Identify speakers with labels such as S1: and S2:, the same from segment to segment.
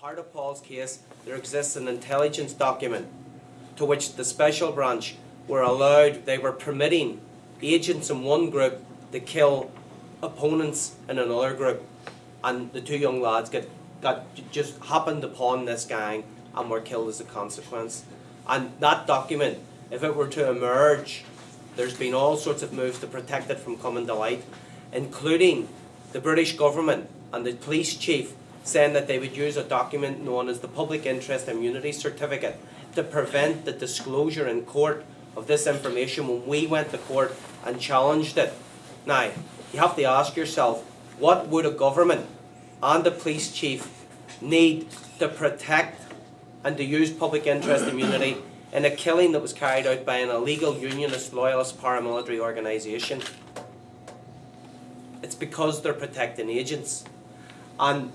S1: heart of Paul's case, there exists an intelligence document to which the special branch they were permitting agents in one group to kill opponents in another group. And the two young lads just happened upon this gang and were killed as a consequence. And that document, if it were to emerge, there's been all sorts of moves to protect it from coming to light, including the British government and the police chief saying that they would use a document known as the Public Interest Immunity Certificate to prevent the disclosure in court of this information when we went to court and challenged it. Now, you have to ask yourself, what would a government and the police chief need to protect and to use public interest immunity in a killing that was carried out by an illegal unionist loyalist paramilitary organisation? It's because they're protecting agents. And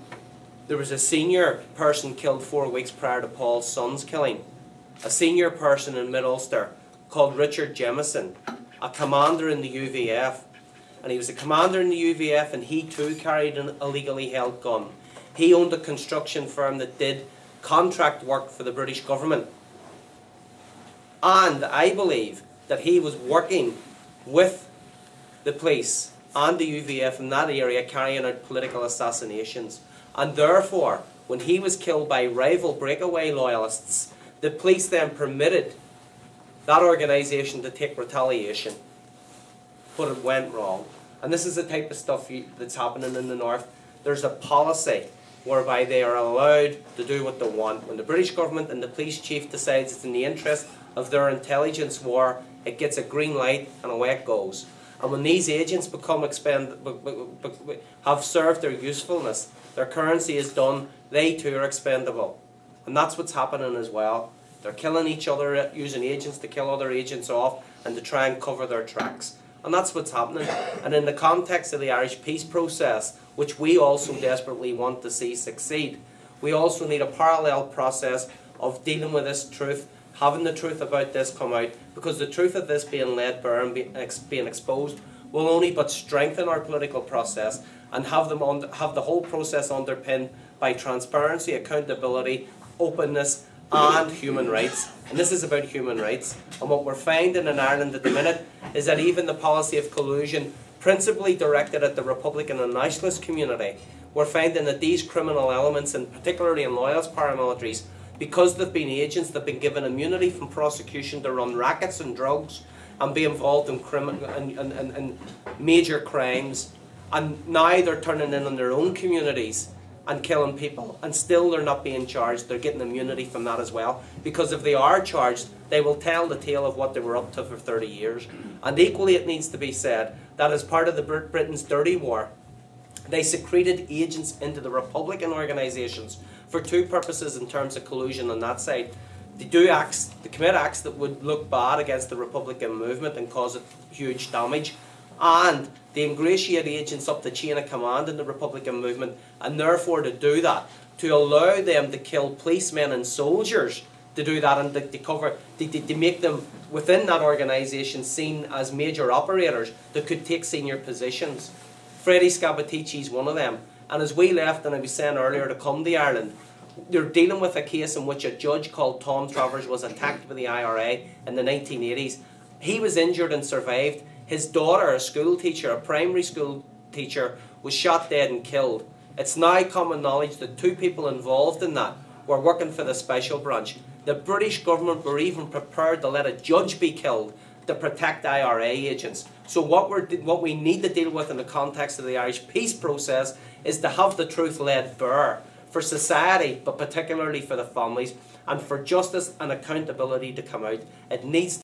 S1: there was a senior person killed 4 weeks prior to Paul's son's killing. A senior person in Mid-Ulster called Richard Jemison, a commander in the UVF. And he was a commander in the UVF, and he too carried an illegally held gun. He owned a construction firm that did contract work for the British government. And I believe that he was working with the police and the UVF in that area carrying out political assassinations. And therefore, when he was killed by rival breakaway loyalists, the police then permitted that organisation to take retaliation. But it went wrong. And this is the type of stuff that's happening in the north. There's a policy whereby they are allowed to do what they want. When the British government and the police chief decides it's in the interest of their intelligence war, it gets a green light and away it goes. And when these agents have served their usefulness, their currency is done, they too are expendable. And that's what's happening as well. They're killing each other, using agents to kill other agents off and to try and cover their tracks. And that's what's happening. And in the context of the Irish peace process, which we also desperately want to see succeed, we also need a parallel process of dealing with this truth, having the truth about this come out, because the truth of this being laid bare and being exposed will only but strengthen our political process and have the whole process underpinned by transparency, accountability, openness and human rights. And this is about human rights. And what we're finding in Ireland at the minute is that even the policy of collusion, principally directed at the Republican and Nationalist community, we're finding that these criminal elements, and particularly in loyalist paramilitaries, because they've been agents, they've been given immunity from prosecution to run rackets and drugs and be involved in major crimes. And now they're turning in on their own communities and killing people, and still they're not being charged. They're getting immunity from that as well, because if they are charged, they will tell the tale of what they were up to for 30 years. And equally it needs to be said that as part of the Britain's dirty war, they secreted agents into the Republican organisations for two purposes in terms of collusion on that side. They commit acts that would look bad against the Republican movement and cause it huge damage, and they ingratiate agents up the chain of command in the Republican movement, and therefore to do that, to allow them to kill policemen and soldiers, to do that and to make them within that organisation seen as major operators that could take senior positions. Freddie Scabatici is one of them. And as we left, and I was saying earlier, to come to Ireland, they're dealing with a case in which a judge called Tom Travers was attacked by the IRA in the 1980s. He was injured and survived. His daughter, a school teacher, a primary school teacher, was shot dead and killed. It's now common knowledge that two people involved in that were working for the special branch. The British government were even prepared to let a judge be killed to protect IRA agents. So what we need to deal with in the context of the Irish peace process is to have the truth laid bare for society, but particularly for the families, and for justice and accountability to come out. It needs